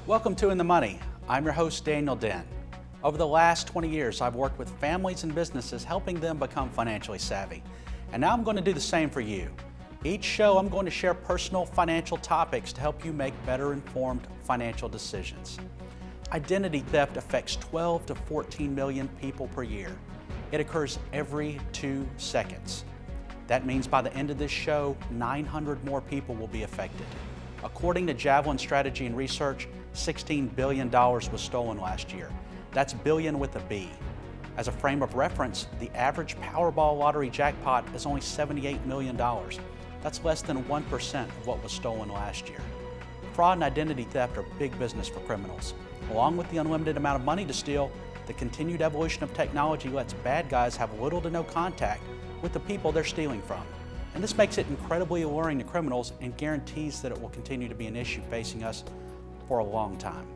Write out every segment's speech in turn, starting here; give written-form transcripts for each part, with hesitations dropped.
Welcome to In the Money. I'm your host, Daniel Dent. Over the last 20 years, I've worked with families and businesses, helping them become financially savvy. And now I'm going to do the same for you. Each show, I'm going to share personal financial topics to help you make better informed financial decisions. Identity theft affects 12 to 14 million people per year. It occurs every 2 seconds. That means by the end of this show, 900 more people will be affected. According to Javelin Strategy and Research, $16 billion was stolen last year. That's billion with a B. As a frame of reference, the average Powerball lottery jackpot is only $78 million. That's less than 1% of what was stolen last year. Fraud and identity theft are big business for criminals. Along with the unlimited amount of money to steal, the continued evolution of technology lets bad guys have little to no contact with the people they're stealing from. And this makes it incredibly alluring to criminals and guarantees that it will continue to be an issue facing us for a long time.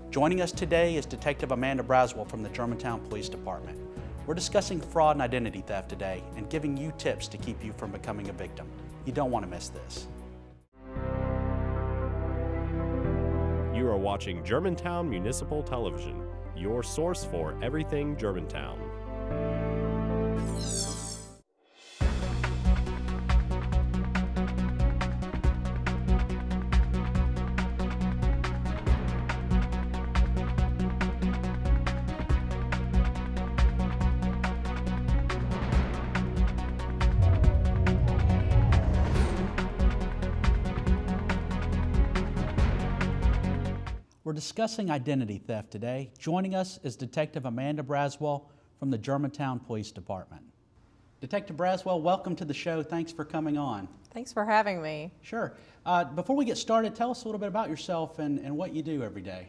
Joining us today is Detective Amanda Braswell from the Germantown Police Department. We're discussing fraud and identity theft today and giving you tips to keep you from becoming a victim. You don't want to miss this. You are watching Germantown Municipal Television, your source for everything Germantown. We're discussing identity theft today. Joining us is Detective Amanda Braswell from the Germantown Police Department. Detective Braswell, welcome to the show. Thanks for coming on. Thanks for having me. Sure. Before we get started, tell us a little bit about yourself and what you do every day.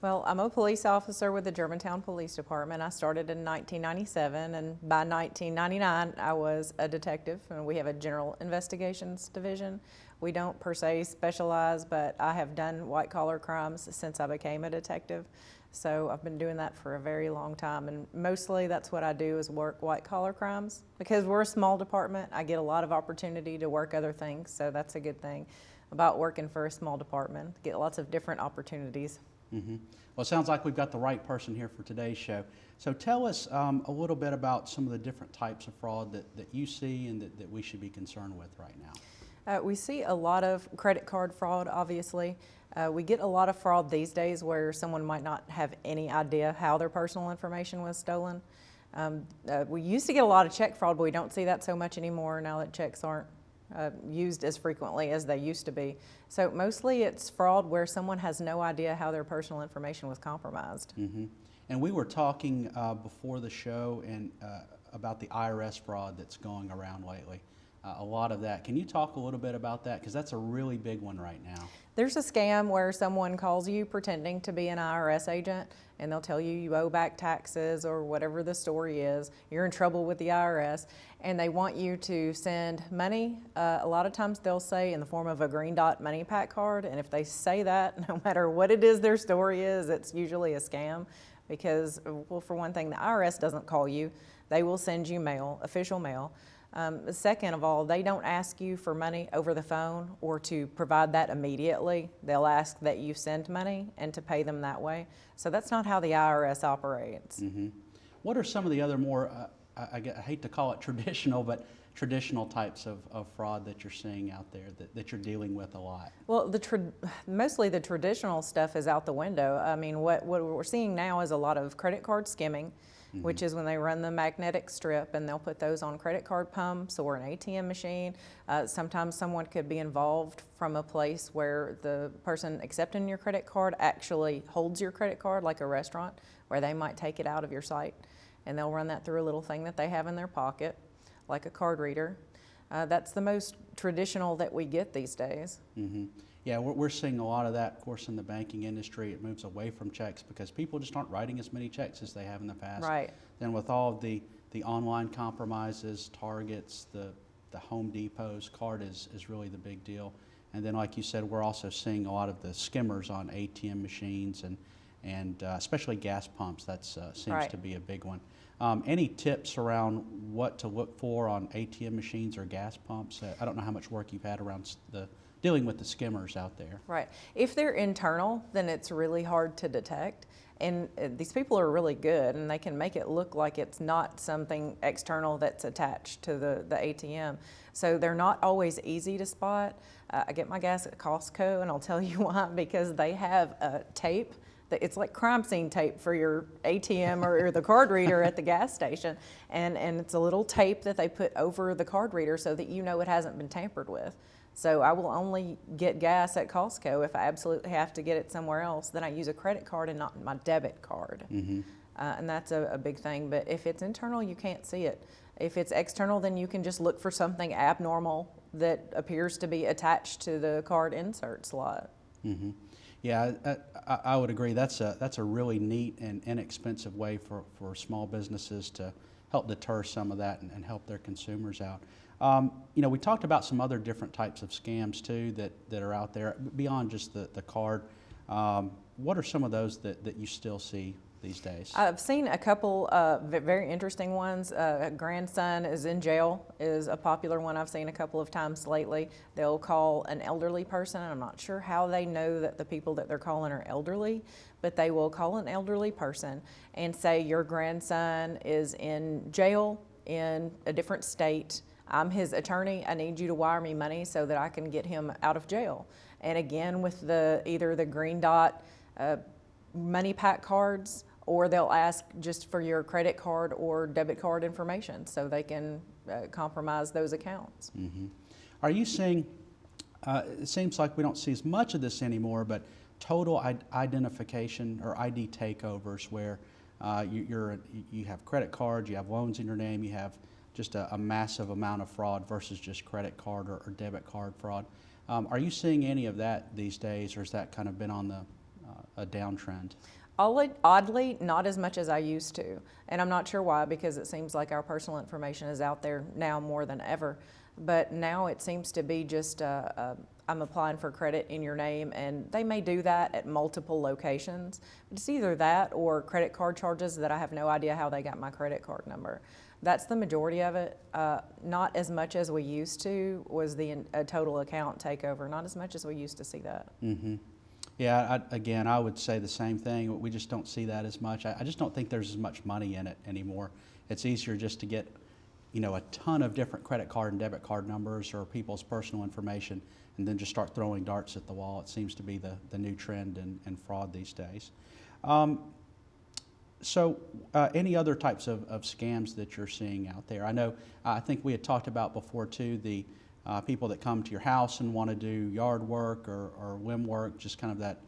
Well, I'm a police officer with the Germantown Police Department. I started in 1997, and by 1999, I was a detective, and we have a general investigations division. We don't per se specialize, but I have done white-collar crimes since I became a detective. So I've been doing that for a very long time, and mostly that's what I do is work white-collar crimes. Because we're a small department, I get a lot of opportunity to work other things, so that's a good thing about working for a small department. Get lots of different opportunities. Mm-hmm. Well, it sounds like we've got the right person here for today's show. So tell us a little bit about some of the different types of fraud that you see and that we should be concerned with right now. We see a lot of credit card fraud, obviously. We get a lot of fraud these days where someone might not have any idea how their personal information was stolen. We used to get a lot of check fraud, but we don't see that so much anymore now that checks aren't used as frequently as they used to be. So mostly it's fraud where someone has no idea how their personal information was compromised. Mm-hmm. And we were talking before the show about the IRS fraud that's going around lately. A lot of that. Can you talk a little bit about that? Because that's a really big one right now. There's a scam where someone calls you pretending to be an IRS agent, and they'll tell you you owe back taxes or whatever the story is. You're in trouble with the IRS, and they want you to send money. A lot of times they'll say in the form of a green dot money pack card, and if they say that, no matter what it is their story is, it's usually a scam because, well, for one thing, the IRS doesn't call you. They will send you mail, official mail. Second of all, they don't ask you for money over the phone or to provide that immediately. They'll ask that you send money and to pay them that way. So that's not how the IRS operates. Mm-hmm. What are some of the other more, I hate to call it traditional, but traditional types of fraud that you're seeing out there that you're dealing with a lot? Well, mostly the traditional stuff is out the window. I mean, what we're seeing now is a lot of credit card skimming. Mm-hmm. Which is when they run the magnetic strip and they'll put those on credit card pumps or an ATM machine. Sometimes someone could be involved from a place where the person accepting your credit card actually holds your credit card, like a restaurant, where they might take it out of your site and they'll run that through a little thing that they have in their pocket, like a card reader. That's the most traditional that we get these days. Mm-hmm. Yeah, we're seeing a lot of that, of course, in the banking industry. It moves away from checks because people just aren't writing as many checks as they have in the past. Right. Then with all of the online compromises, Targets, the Home Depots, card is really the big deal. And then, like you said, we're also seeing a lot of the skimmers on ATM machines and especially gas pumps. That seems right. to be a big one. Any tips around what to look for on ATM machines or gas pumps? I don't know how much work you've had around the dealing with the skimmers out there. Right. If they're internal, then it's really hard to detect. And these people are really good, and they can make it look like it's not something external that's attached to the ATM. So they're not always easy to spot. I get my gas at Costco, and I'll tell you why, because they have a tape. It's like crime scene tape for your ATM or the card reader at the gas station. And it's a little tape that they put over the card reader so that you know it hasn't been tampered with. So I will only get gas at Costco if I absolutely have to get it somewhere else. Then I use a credit card and not my debit card. And that's a big thing. But if it's internal, you can't see it. If it's external, then you can just look for something abnormal that appears to be attached to the card insert slot. Yeah, I would agree. That's a really neat and inexpensive way for small businesses to help deter some of that and help their consumers out. You know, we talked about some other different types of scams too that are out there beyond just the card. What are some of those that you still see these days? I've seen a couple very interesting ones. Grandson is in jail is a popular one I've seen a couple of times lately. They'll call an elderly person. I'm not sure how they know that the people that they're calling are elderly, but they will call an elderly person and say, your grandson is in jail in a different state. I'm his attorney. I need you to wire me money so that I can get him out of jail. And again, with either the green dot money pack cards, or they'll ask just for your credit card or debit card information so they can compromise those accounts. Are you seeing, it seems like we don't see as much of this anymore, but total identification or ID takeovers where you have credit cards, you have loans in your name, you have just a massive amount of fraud versus just credit card or debit card fraud. Are you seeing any of that these days, or has that kind of been on a downtrend? Oddly, not as much as I used to. And I'm not sure why, because it seems like our personal information is out there now more than ever. But now it seems to be just, I'm applying for credit in your name, and they may do that at multiple locations. It's either that or credit card charges that I have no idea how they got my credit card number. That's the majority of it. Not as much as we used to was the total account takeover. Not as much as we used to see that. Yeah, again, I would say the same thing. We just don't see that as much. I just don't think there's as much money in it anymore. It's easier just to get, you know, a ton of different credit card and debit card numbers or people's personal information and then just start throwing darts at the wall. It seems to be the new trend in fraud these days. So any other types of scams that you're seeing out there? I think we had talked about before too, the people that come to your house and want to do yard work or limb work, just kind of that,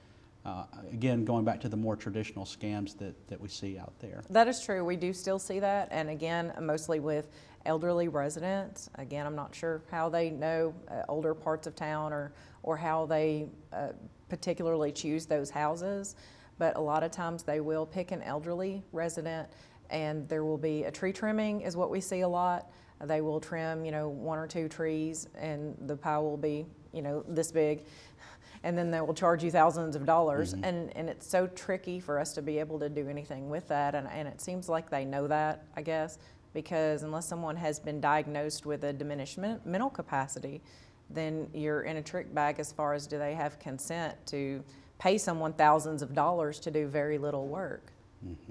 again, going back to the more traditional scams that we see out there. That is true. We do still see that, and again, mostly with elderly residents. Again, I'm not sure how they know older parts of town or how they particularly choose those houses, but a lot of times they will pick an elderly resident, and there will be a tree trimming is what we see a lot. They will trim, 1 or 2 trees, and the pile will be, this big, and then they will charge you thousands of dollars. And it's so tricky for us to be able to do anything with that, and it seems like they know that, I guess, because unless someone has been diagnosed with a diminished mental capacity, then you're in a trick bag as far as do they have consent to pay someone thousands of dollars to do very little work.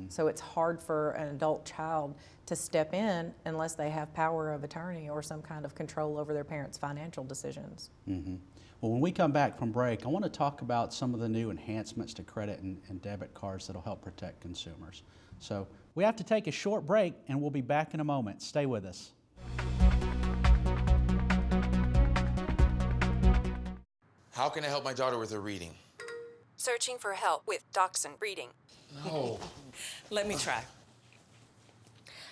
So it's hard for an adult child to step in unless they have power of attorney or some kind of control over their parents' financial decisions. Well, when we come back from break, I want to talk about some of the new enhancements to credit and debit cards that will help protect consumers. So we have to take a short break, and we'll be back in a moment. Stay with us. How can I help my daughter with her reading? Searching for help with Dachshund Reading. No. Let me try.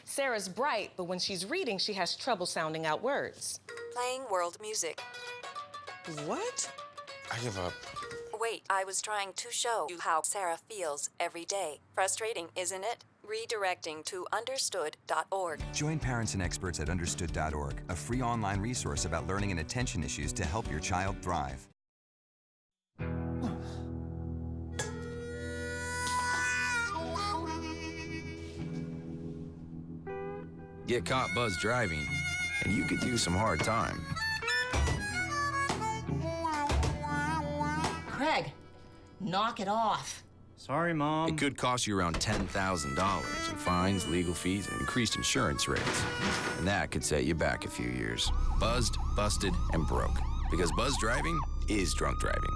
Sarah's bright, but when she's reading, she has trouble sounding out words. Playing world music. What? I give up. Wait, I was trying to show you how Sarah feels every day. Frustrating, isn't it? Redirecting to understood.org. Join parents and experts at understood.org, a free online resource about learning and attention issues to help your child thrive. Get caught buzzed driving, and you could do some hard time. Greg, knock it off. Sorry, Mom. It could cost you around $10,000 in fines, legal fees, and increased insurance rates. And that could set you back a few years. Buzzed, busted, and broke. Because buzz driving is drunk driving.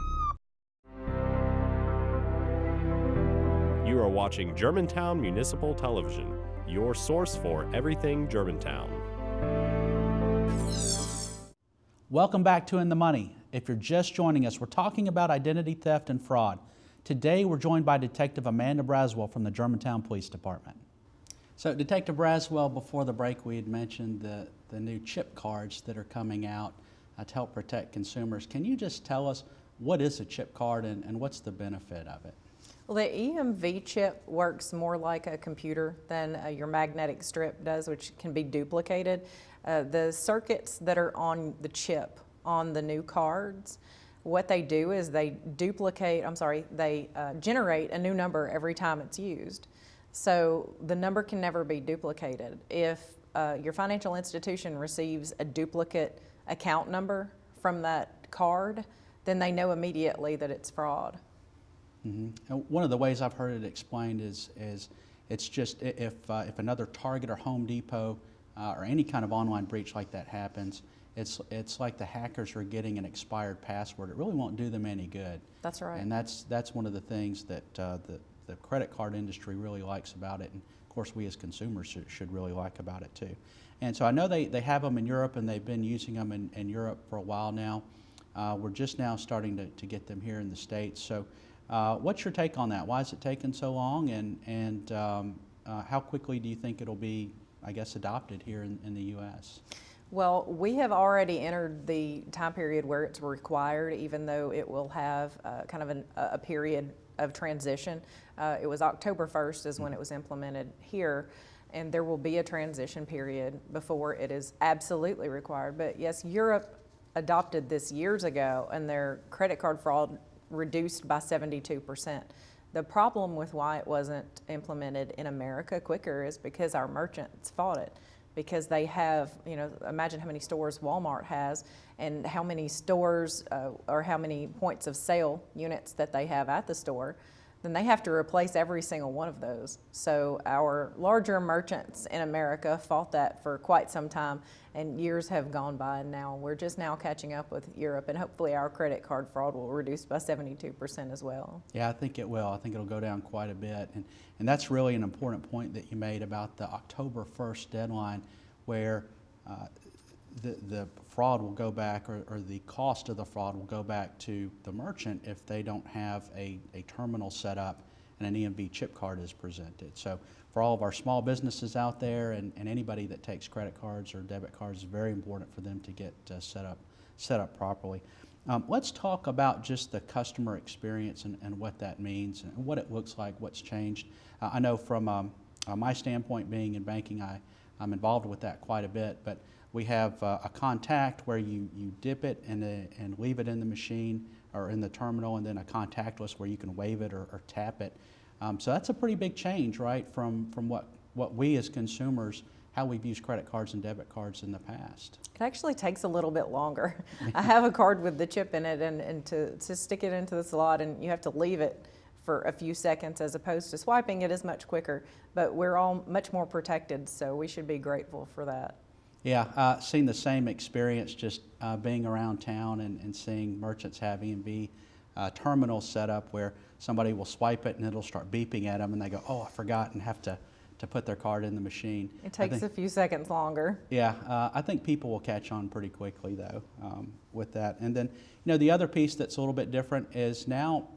You are watching Germantown Municipal Television, your source for everything Germantown. Welcome back to In the Money. If you're just joining us, we're talking about identity theft and fraud. Today, we're joined by Detective Amanda Braswell from the Germantown Police Department. So, Detective Braswell, before the break, we had mentioned the new chip cards that are coming out to help protect consumers. Can you just tell us what is a chip card and what's the benefit of it? Well, the EMV chip works more like a computer than your magnetic strip does, which can be duplicated. The circuits that are on the chip on the new cards, what they do is they generate a new number every time it's used. So the number can never be duplicated. If your financial institution receives a duplicate account number from that card, then they know immediately that it's fraud. Mm-hmm. One of the ways I've heard it explained is it's just if another Target or Home Depot or any kind of online breach like that happens, it's like the hackers are getting an expired password. It really won't do them any good. That's right. And that's one of the things that the credit card industry really likes about it, and of course we as consumers should really like about it too. And so I know they have them in Europe, and they've been using them in Europe for a while now. We're just now starting to get them here in the States. So what's your take on that? Why is it taking so long, and how quickly do you think it'll be, I guess, adopted here in the U.S.? Well, we have already entered the time period where it's required, even though it will have kind of a period of transition. It was October 1st is when it was implemented here, and there will be a transition period before it is absolutely required. But yes, Europe adopted this years ago, and their credit card fraud reduced by 72%. The problem with why it wasn't implemented in America quicker is because our merchants fought it. Because they have, imagine how many stores Walmart has and how many stores or how many points of sale units that they have at the store, then they have to replace every single one of those. So our larger merchants in America fought that for quite some time, and years have gone by, and now we're just now catching up with Europe, and hopefully our credit card fraud will reduce by 72% as well. Yeah, I think it will. I think it'll go down quite a bit, and that's really an important point that you made about the October 1st deadline, where the fraud will go back, or the cost of the fraud will go back to the merchant if they don't have a terminal set up and an EMV chip card is presented. So for all of our small businesses out there and anybody that takes credit cards or debit cards, it's very important for them to get set up properly. Let's talk about just the customer experience and what that means and what it looks like, what's changed. I know from my standpoint, being in banking, I'm involved with that quite a bit, but we have a contact where you dip it and leave it in the machine or in the terminal, and then a contactless where you can wave it or tap it. So that's a pretty big change, right, from what we as consumers, how we've used credit cards and debit cards in the past. It actually takes a little bit longer. I have a card with the chip in it, and to stick it into the slot, and you have to leave it for a few seconds as opposed to swiping. It is much quicker, but we're all much more protected, so we should be grateful for that. Yeah, seen the same experience just being around town and seeing merchants have EMV terminals set up where somebody will swipe it and it'll start beeping at them, and they go, oh, I forgot, and have to put their card in the machine. It takes a few seconds longer. Yeah, I think people will catch on pretty quickly though with that. And then, the other piece that's a little bit different is now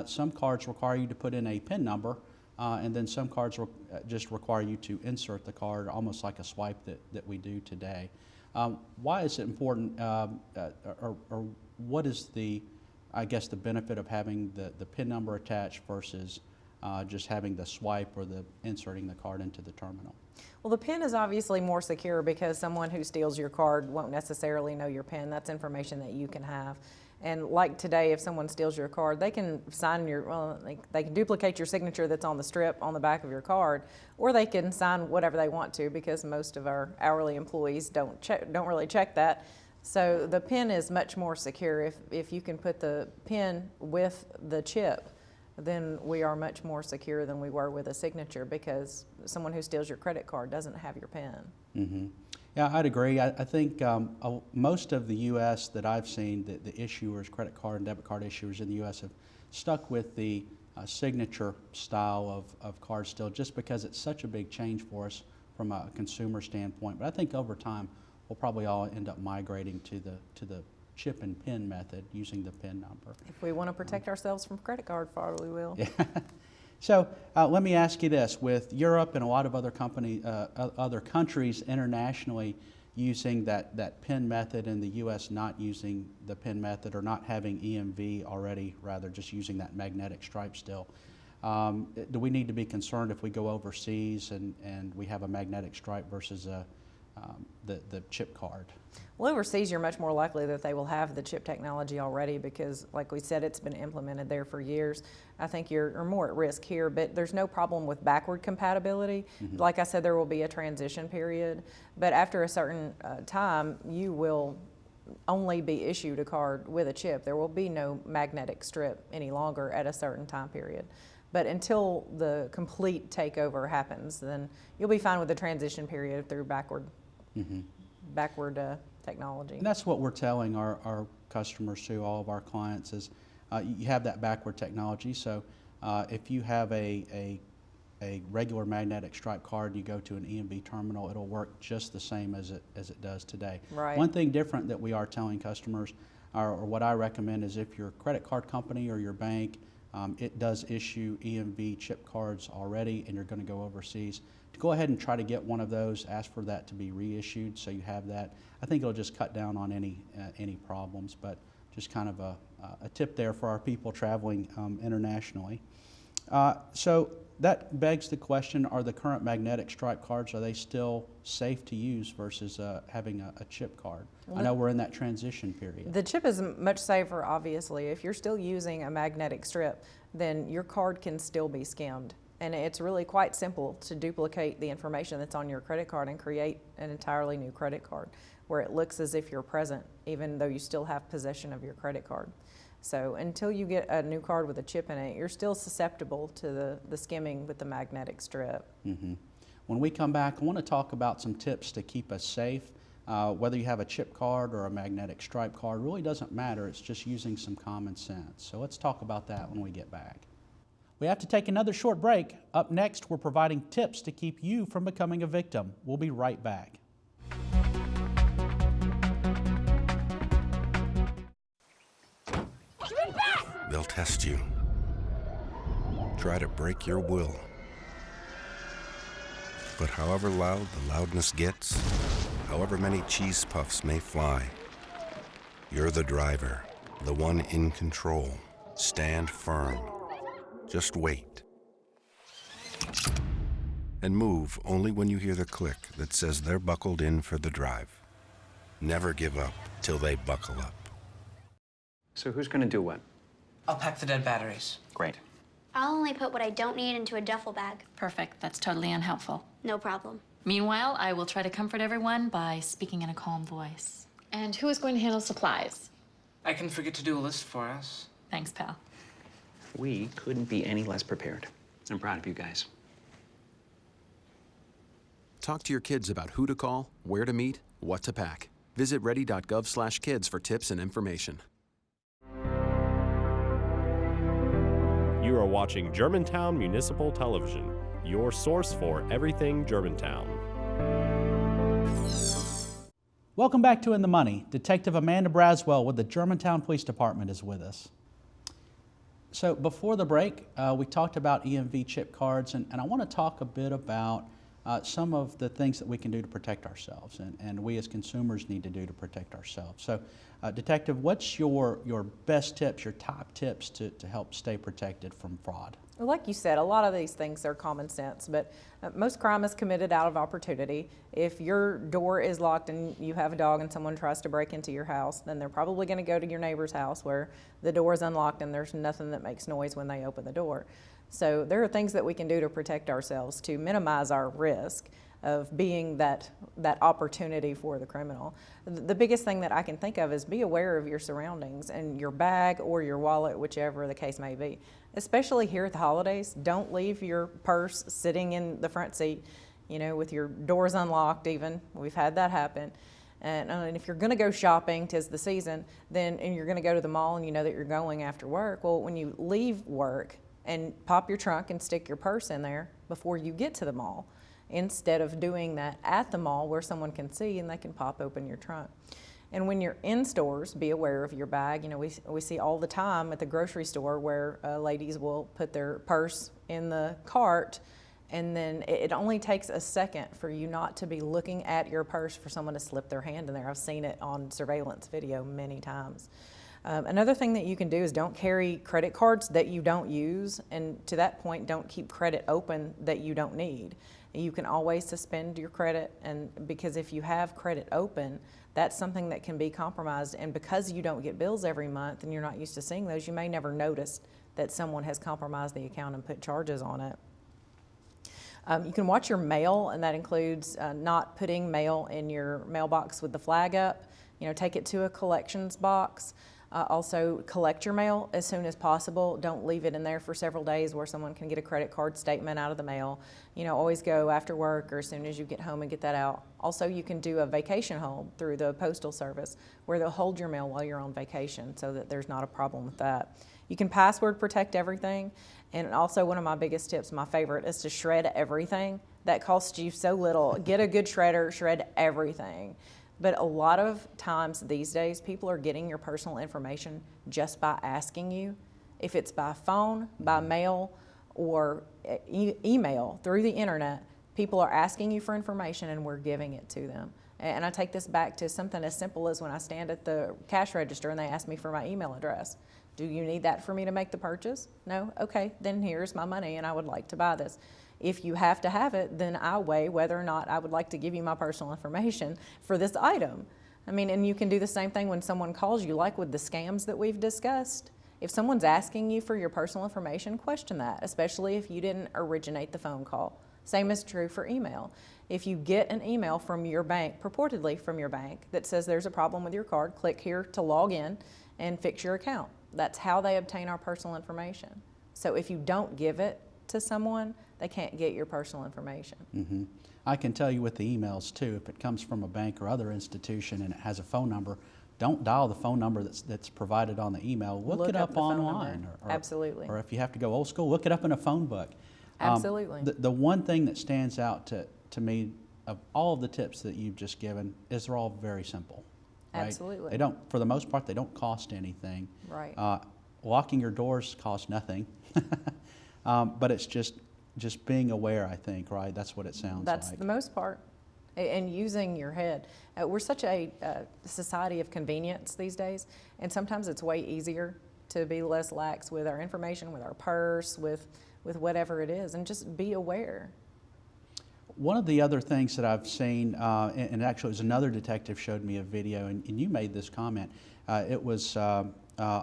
some cards require you to put in a PIN number, and then some cards just require you to insert the card, almost like a swipe that we do today. Why is it important, or what is the benefit of having the PIN number attached versus just having the swipe or the inserting the card into the terminal? Well, the PIN is obviously more secure because someone who steals your card won't necessarily know your PIN. That's information that you can have. And like today, if someone steals your card, they can sign they can duplicate your signature that's on the strip on the back of your card, or they can sign whatever they want to, because most of our hourly employees don't really check that. So the PIN is much more secure. If you can put the PIN with the chip, then we are much more secure than we were with a signature, because someone who steals your credit card doesn't have your PIN. Mm-hmm. Yeah, I'd agree. I think most of the U.S. that I've seen, the issuers, credit card and debit card issuers in the U.S. have stuck with the signature style of card still, just because it's such a big change for us from a consumer standpoint. But I think over time we'll probably all end up migrating to the chip and PIN method, using the PIN number. If we want to protect ourselves from credit card fraud, we will. Yeah. So let me ask you this: with Europe and a lot of other other countries internationally using that PIN method, and the U.S. not using the PIN method, or not having EMV already, rather just using that magnetic stripe still, do we need to be concerned if we go overseas and we have a magnetic stripe versus the chip card? Well, overseas, you're much more likely that they will have the chip technology already, because, like we said, it's been implemented there for years. I think you're more at risk here, but there's no problem with backward compatibility. Mm-hmm. Like I said, there will be a transition period, but after a certain time, you will only be issued a card with a chip. There will be no magnetic strip any longer at a certain time period. But until the complete takeover happens, then you'll be fine with the transition period through backward technology. And that's what we're telling our customers too, all of our clients, is you have that backward technology. So if you have a regular magnetic stripe card, you go to an EMV terminal, it'll work just the same as it does today. Right. One thing different that we are telling customers, or what I recommend, is if your credit card company or your bank, it does issue EMV chip cards already, and you're going to go overseas, to go ahead and try to get one of those. Ask for that to be reissued, so you have that. I think it'll just cut down on any problems, but just kind of a tip there for our people traveling internationally. So that begs the question: are the current magnetic stripe cards, are they still safe to use versus having a chip card? I know we're in that transition period. The chip is much safer, obviously. If you're still using a magnetic strip, then your card can still be skimmed. And it's really quite simple to duplicate the information that's on your credit card and create an entirely new credit card, where it looks as if you're present, even though you still have possession of your credit card. So until you get a new card with a chip in it, you're still susceptible to the skimming with the magnetic strip. Mm-hmm. When we come back, I want to talk about some tips to keep us safe. Whether you have a chip card or a magnetic stripe card really doesn't matter. It's just using some common sense. So let's talk about that when we get back. We have to take another short break. Up next, we're providing tips to keep you from becoming a victim. We'll be right back. They'll test you. Try to break your will. But however loud the loudness gets, however many cheese puffs may fly, you're the driver, the one in control. Stand firm. Just wait. And move only when you hear the click that says they're buckled in for the drive. Never give up till they buckle up. So who's going to do what? I'll pack the dead batteries. Great. I'll only put what I don't need into a duffel bag. Perfect. That's totally unhelpful. No problem. Meanwhile, I will try to comfort everyone by speaking in a calm voice. And who is going to handle supplies? I can forget to do a list for us. Thanks, pal. We couldn't be any less prepared. I'm proud of you guys. Talk to your kids about who to call, where to meet, what to pack. Visit ready.gov/kids for tips and information. You are watching Germantown Municipal Television, your source for everything Germantown. Welcome back to In the Money. Detective Amanda Braswell with the Germantown Police Department is with us. So before the break, we talked about EMV chip cards, and I want to talk a bit about some of the things that we can do to protect ourselves, and we as consumers need to do to protect ourselves. So Detective, what's your best tips, your top tips to help stay protected from fraud? Well, like you said, a lot of these things are common sense, but most crime is committed out of opportunity. If your door is locked and you have a dog and someone tries to break into your house, then they're probably going to go to your neighbor's house where the door is unlocked and there's nothing that makes noise when they open the door. So there are things that we can do to protect ourselves to minimize our risk. of being that opportunity for the criminal. The biggest thing that I can think of is be aware of your surroundings and your bag or your wallet, whichever the case may be. Especially here at the holidays, don't leave your purse sitting in the front seat, you know, with your doors unlocked even. We've had that happen. And if you're going to go shopping, 'tis the season, and you're going to go to the mall and you know that you're going after work, well, when you leave work, and pop your trunk and stick your purse in there before you get to the mall, instead of doing that at the mall where someone can see and they can pop open your trunk. And when you're in stores, be aware of your bag. You know, we see all the time at the grocery store where ladies will put their purse in the cart, and then it only takes a second for you not to be looking at your purse for someone to slip their hand in there. I've seen it on surveillance video many times. Another thing that you can do is don't carry credit cards that you don't use, and to that point, don't keep credit open that you don't need. You can always suspend your credit, and because if you have credit open, that's something that can be compromised, and because you don't get bills every month and you're not used to seeing those, you may never notice that someone has compromised the account and put charges on it. You can watch your mail, and that includes not putting mail in your mailbox with the flag up. You know, take it to a collections box. Also, collect your mail as soon as possible. Don't leave it in there for several days where someone can get a credit card statement out of the mail. You know, always go after work or as soon as you get home and get that out. Also, you can do a vacation hold through the Postal Service where they'll hold your mail while you're on vacation so that there's not a problem with that. You can password protect everything. And also, one of my biggest tips, my favorite, is to shred everything. That costs you so little. Get a good shredder, shred everything. But a lot of times these days, people are getting your personal information just by asking you. If it's by phone, by mail, or email, through the internet, people are asking you for information and we're giving it to them. And I take this back to something as simple as when I stand at the cash register and they ask me for my email address. Do you need that for me to make the purchase? No? Okay, then here's my money and I would like to buy this. If you have to have it, then I weigh whether or not I would like to give you my personal information for this item. I mean, and you can do the same thing when someone calls you, like with the scams that we've discussed. If someone's asking you for your personal information, question that, especially if you didn't originate the phone call. Same is true for email. If you get an email from your bank, purportedly from your bank, that says there's a problem with your card, click here to log in and fix your account. That's how they obtain our personal information. So if you don't give it to someone, they can't get your personal information. Mm-hmm. I can tell you with the emails too, if it comes from a bank or other institution and it has a phone number, don't dial the phone number that's provided on the email. Look it up online. Absolutely. Or if you have to go old school, look it up in a phone book. Absolutely. The one thing that stands out to me of all of the tips that you've just given is they're all very simple. Right? Absolutely. They don't, for the most part, they don't cost anything. Right. Locking your doors costs nothing. But it's just being aware, I think, right? That's what it sounds like. That's the most part. And using your head. We're such a society of convenience these days, and sometimes it's way easier to be less lax with our information, with our purse, with whatever it is, and just be aware. One of the other things that I've seen, and actually it was another detective showed me a video, and you made this comment. It was a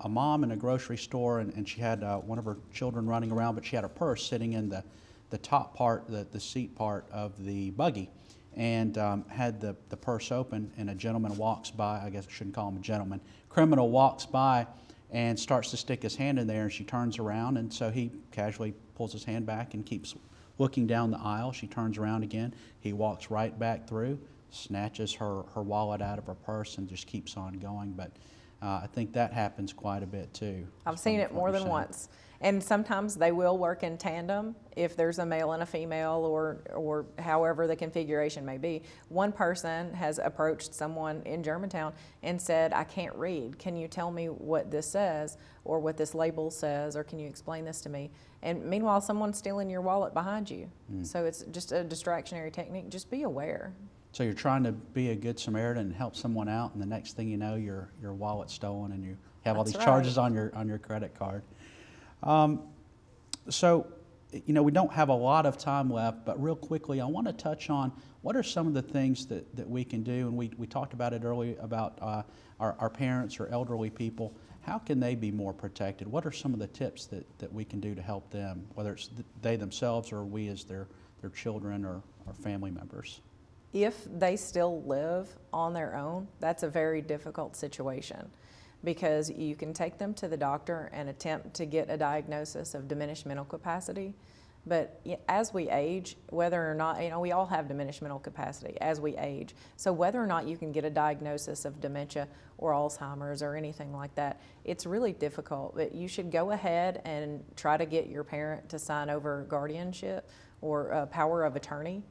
mom in a grocery store, and she had one of her children running around, but she had her purse sitting in the top part, the seat part of the buggy, and had the purse open, and a gentleman walks by. I guess I shouldn't call him a gentleman. Criminal walks by and starts to stick his hand in there, and she turns around, and so he casually pulls his hand back and keeps looking down the aisle. She turns around again. He walks right back through, snatches her wallet out of her purse, and just keeps on going. But I think that happens quite a bit too. I've seen it more than once. And sometimes they will work in tandem if there's a male and a female, or however the configuration may be. One person has approached someone in Germantown and said, I can't read. Can you tell me what this says or what this label says, or can you explain this to me? And meanwhile, someone's stealing your wallet behind you. So it's just a distractionary technique. Just be aware. So you're trying to be a good Samaritan and help someone out, and the next thing you know, your wallet's stolen, and you have all these charges on your credit card. So, you know, we don't have a lot of time left, but real quickly, I want to touch on what are some of the things that we can do, and we talked about it earlier about our parents or elderly people. How can they be more protected? What are some of the tips that we can do to help them, whether it's they themselves or we as their their children or family members? If they still live on their own, that's a very difficult situation, because you can take them to the doctor and attempt to get a diagnosis of diminished mental capacity. But as we age, whether or not, we all have diminished mental capacity as we age. So whether or not you can get a diagnosis of dementia or Alzheimer's or anything like that, it's really difficult. But you should go ahead and try to get your parent to sign over guardianship or a power of attorney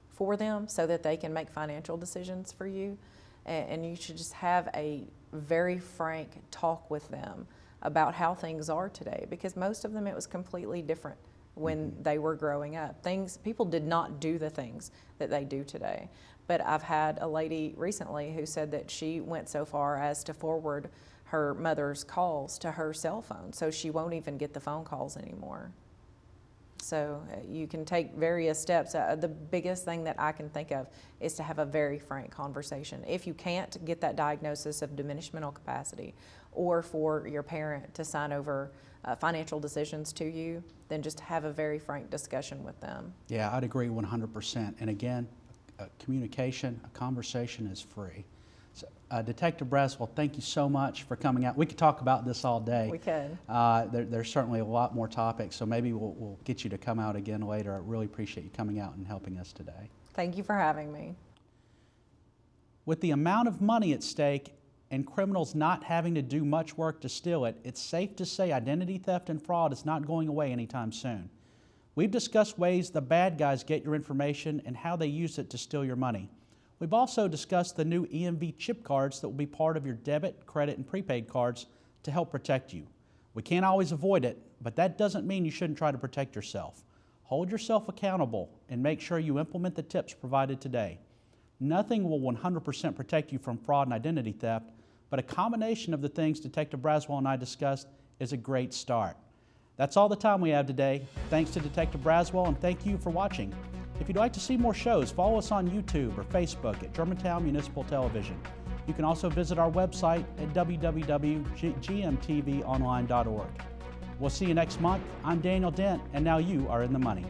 for them so that they can make financial decisions for you. And you should just have a very frank talk with them about how things are today, because most of them, it was completely different when they were growing up. People did not do the things that they do today. But I've had a lady recently who said that she went so far as to forward her mother's calls to her cell phone, so she won't even get the phone calls anymore. So you can take various steps. The biggest thing that I can think of is to have a very frank conversation. If you can't get that diagnosis of diminished mental capacity, or for your parent to sign over financial decisions to you, then just have a very frank discussion with them. Yeah, I'd agree 100%. And again, communication, a conversation is free. So, Detective Braswell, thank you so much for coming out. We could talk about this all day. We could. There's certainly a lot more topics, so maybe we'll get you to come out again later. I really appreciate you coming out and helping us today. Thank you for having me. With the amount of money at stake and criminals not having to do much work to steal it, it's safe to say identity theft and fraud is not going away anytime soon. We've discussed ways the bad guys get your information and how they use it to steal your money. We've also discussed the new EMV chip cards that will be part of your debit, credit, and prepaid cards to help protect you. We can't always avoid it, but that doesn't mean you shouldn't try to protect yourself. Hold yourself accountable and make sure you implement the tips provided today. Nothing will 100% protect you from fraud and identity theft, but a combination of the things Detective Braswell and I discussed is a great start. That's all the time we have today. Thanks to Detective Braswell, and thank you for watching. If you'd like to see more shows, follow us on YouTube or Facebook at Germantown Municipal Television. You can also visit our website at www.gmtvonline.org. We'll see you next month. I'm Daniel Dent, and now you are in the money.